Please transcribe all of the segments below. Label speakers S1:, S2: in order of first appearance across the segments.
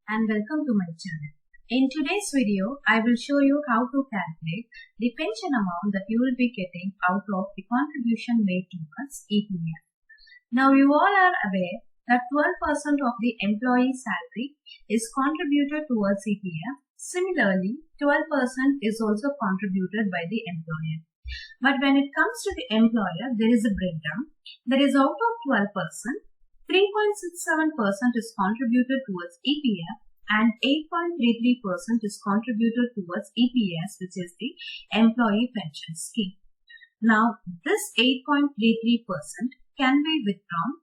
S1: and welcome to my channel. In today's video, I will show you how to calculate the pension amount that you will be getting out of the contribution made towards EPF. Now you all are aware that 12% of the employee salary is contributed towards EPF. Similarly, 12% is also contributed by the employer. But when it comes to the employer, there is a breakdown. That is, out of 12%, 3.67% is contributed towards EPF and 8.33% is contributed towards EPS, which is the employee pension scheme. Now, this 8.33% can be withdrawn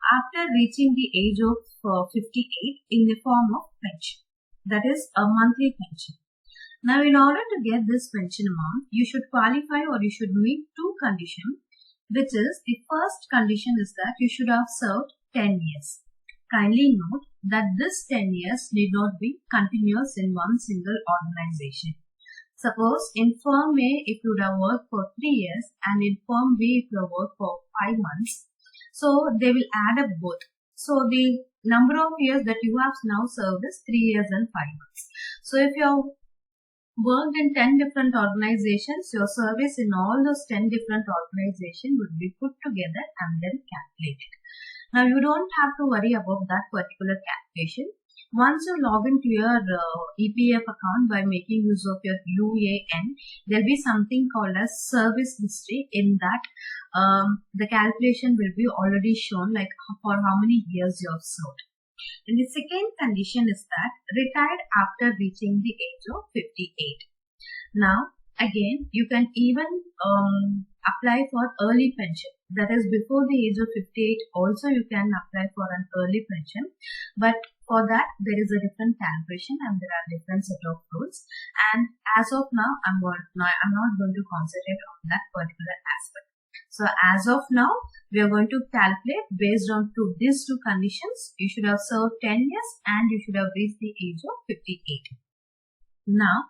S1: after reaching the age of 58 in the form of pension. That is a monthly pension. Now, in order to get this pension amount, you should qualify or you should meet two conditions. Which is, the first condition is that you should have served 10 years. Kindly note that this 10 years need not be continuous in one single organization. Suppose in firm A, if you would have worked for 3 years and in firm B, if you have worked for 5 months, so they will add up both. So the number of years that you have now served is 3 years and 5 months. So if you have worked in 10 different organizations, your service in all those 10 different organizations would be put together and then calculated. Now, you don't have to worry about that particular calculation. Once you log into your EPF account by making use of your UAN, there will be something called as service history. In that, the calculation will be already shown, like for how many years you have served. And the second condition is that retired after reaching the age of 58. Now, again, you can even apply for early pension. That is, before the age of 58, also you can apply for an early pension. But for that, there is a different calculation and there are different set of rules. And as of now, I'm not going to concentrate on that particular aspect. So as of now, we are going to calculate based on these two conditions. You should have served 10 years and you should have reached the age of 58. Now,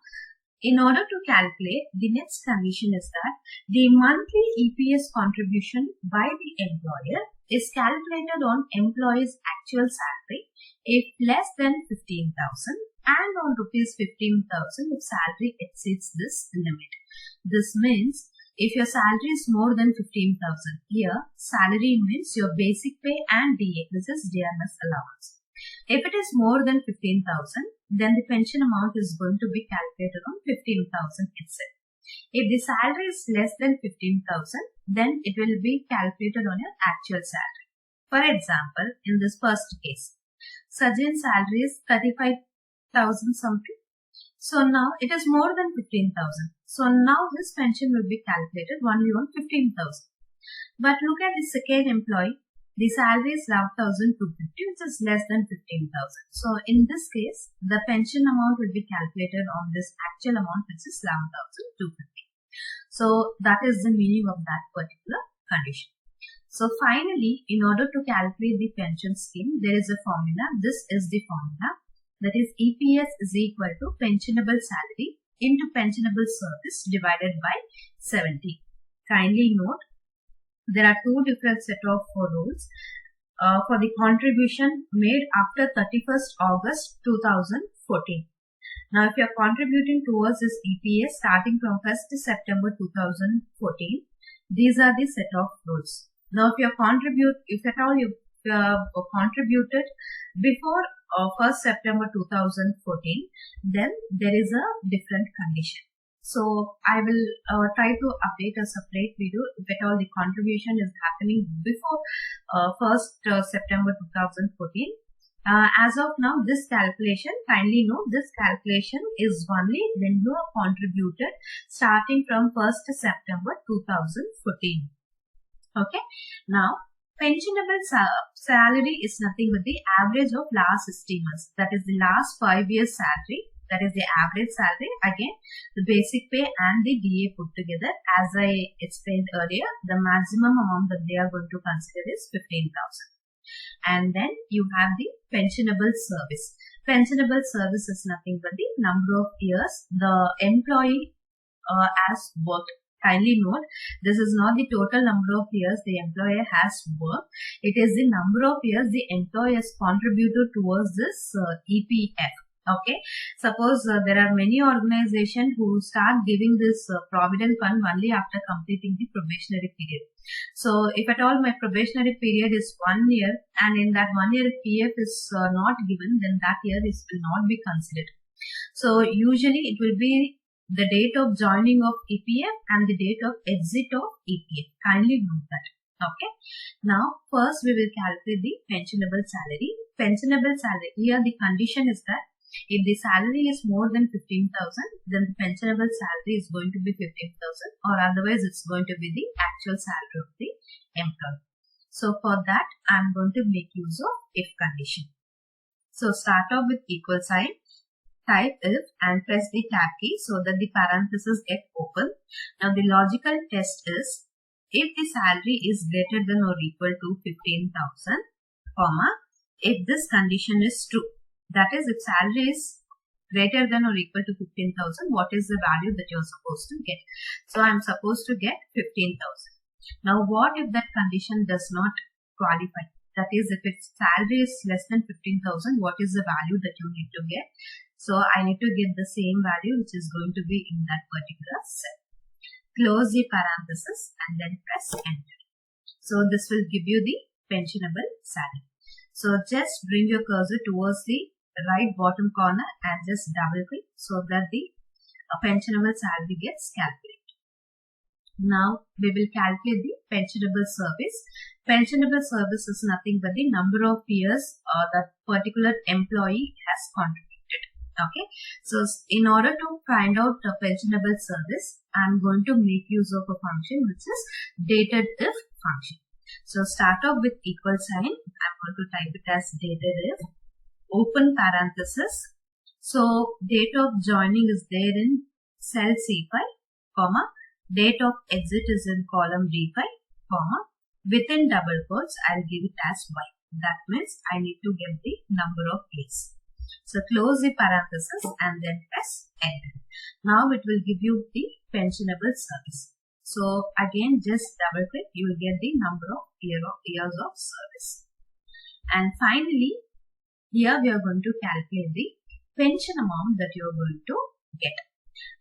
S1: in order to calculate, the next condition is that the monthly EPS contribution by the employer is calculated on employee's actual salary if less than 15,000 and on rupees 15,000 if salary exceeds this limit. This means if your salary is more than 15,000, here salary means your basic pay and DA, this is DMS allowance. If it is more than 15,000, then the pension amount is going to be calculated on 15,000 itself. If the salary is less than 15,000, then it will be calculated on your actual salary. For example, in this first case, Sajjan's salary is 35,000 something. So now it is more than 15,000. So now his pension will be calculated only on 15,000. But look at the second employee. The salary is 11,250, which is less than 15,000. So in this case, the pension amount will be calculated on this actual amount, which is 11,250. So that is the meaning of that particular condition. So finally, in order to calculate the pension scheme, there is a formula. This is the formula. That is, EPS is equal to pensionable salary into pensionable service divided by 70. Kindly note, there are two different set of rules for the contribution made after 31st August 2014. Now, if you are contributing towards this EPS starting from 1st September 2014, these are the set of rules. Now, if you contributed before 1st September 2014, then there is a different condition. So I will try to update a separate video if at all the contribution is happening before 1st September 2014. As of now, this calculation, kindly note, this calculation is only when you are contributed starting from 1st September 2014. Okay. Now, pensionable salary is nothing but the average of last 60 months. That is the last 5 years salary. That is the average salary. Again, the basic pay and the DA put together. As I explained earlier, the maximum amount that they are going to consider is 15,000. And then you have the pensionable service. Pensionable service is nothing but the number of years the employee has worked Kindly note, this is not the total number of years the employer has worked. It is the number of years the employer has contributed towards this EPF. Okay. Suppose there are many organizations who start giving this provident fund only after completing the probationary period. So, if at all my probationary period is 1 year and in that 1 year if PF is not given, then that year will not be considered. So, usually it will be the date of joining of EPF and the date of exit of EPF. Kindly note that. Okay. Now, first we will calculate the pensionable salary. Pensionable salary, here the condition is that if the salary is more than 15,000, then the pensionable salary is going to be 15,000, or otherwise it's going to be the actual salary of the employee. So, for that, I am going to make use of if condition. So, start off with equal sign. Type if and press the tab key so that the parentheses get open. Now the logical test is if the salary is greater than or equal to 15,000, comma, if this condition is true. That is, if salary is greater than or equal to 15,000, what is the value that you are supposed to get? So I am supposed to get 15,000. Now what if that condition does not qualify? That is, if its salary is less than 15,000, what is the value that you need to get? So I need to get the same value which is going to be in that particular cell. Close the parenthesis and then press enter. So this will give you the pensionable salary. So just bring your cursor towards the right bottom corner and just double click so that the pensionable salary gets calculated. Now we will calculate the pensionable service. Pensionable service is nothing but the number of years that particular employee has contributed. Okay, so in order to find out the pensionable service, I am going to make use of a function which is dated if function. So start off with equal sign. I am going to type it as dated if, open parenthesis. So date of joining is there in cell C5, comma, date of exit is in column D5, comma, within double quotes I will give it as Y. That means I need to get the number of years. So close the parenthesis and then press enter. Now it will give you the pensionable service. So again just double click, you will get the number of years of service. And finally, here we are going to calculate the pension amount that you are going to get.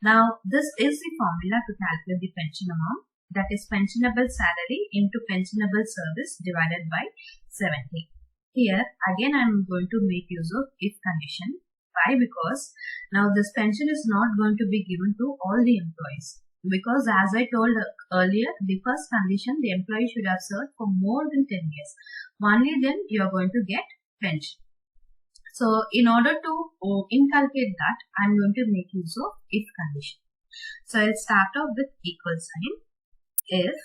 S1: Now this is the formula to calculate the pension amount, that is pensionable salary into pensionable service divided by 70. Here again I am going to make use of if condition. Why? Because now this pension is not going to be given to all the employees. Because as I told earlier, the first condition, the employee should have served for more than 10 years. Only then you are going to get pension. So in order to inculcate that, I am going to make use of if condition. So I'll start off with equal sign. If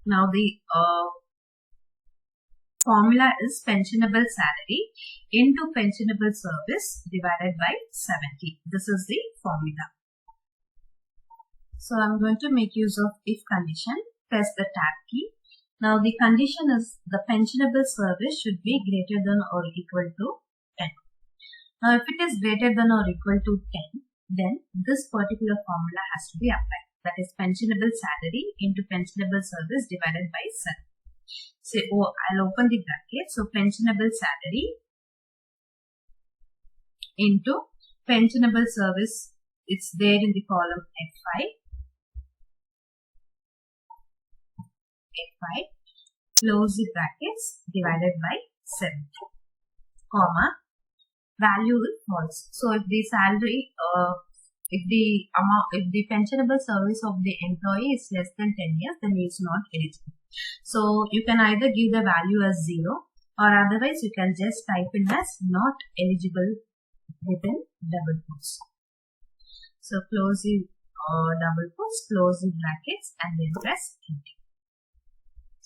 S1: now the formula is pensionable salary into pensionable service divided by 70. This is the formula. So I'm going to make use of if condition. Press the tab key. Now the condition is the pensionable service should be greater than or equal to 10. Now if it is greater than or equal to 10, then this particular formula has to be applied. That is pensionable salary into pensionable service divided by 7. So I'll open the bracket. So pensionable salary into pensionable service, it's there in the column F5. Close the brackets, divided by 7, comma, value is false. So if the salary, if the pensionable service of the employee is less than 10 years, then he is not eligible. So you can either give the value as 0 or otherwise you can just type in as not eligible within double quotes. So close the double quotes, close the brackets and then press enter.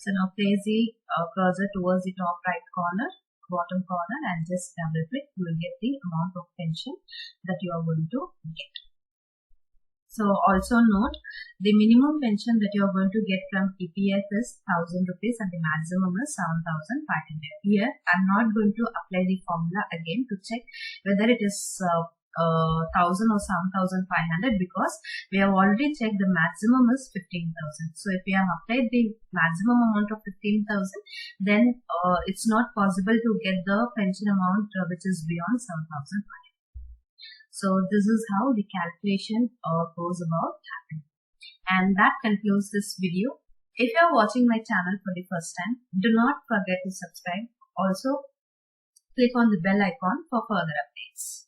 S1: So now place the cursor towards the top right corner, bottom corner and just double click. You will get the amount of pension that you are going to get. So also note, the minimum pension that you are going to get from EPF is 1000 rupees and the maximum is 7500. Here I am not going to apply the formula again to check whether it is 1000 or 7500, because we have already checked the maximum is 15,000. So if we have applied the maximum amount of 15,000, then it's not possible to get the pension amount which is beyond 7,500. So this is how the calculation goes about happening. And that concludes this video. If you are watching my channel for the first time, do not forget to subscribe. Also, click on the bell icon for further updates.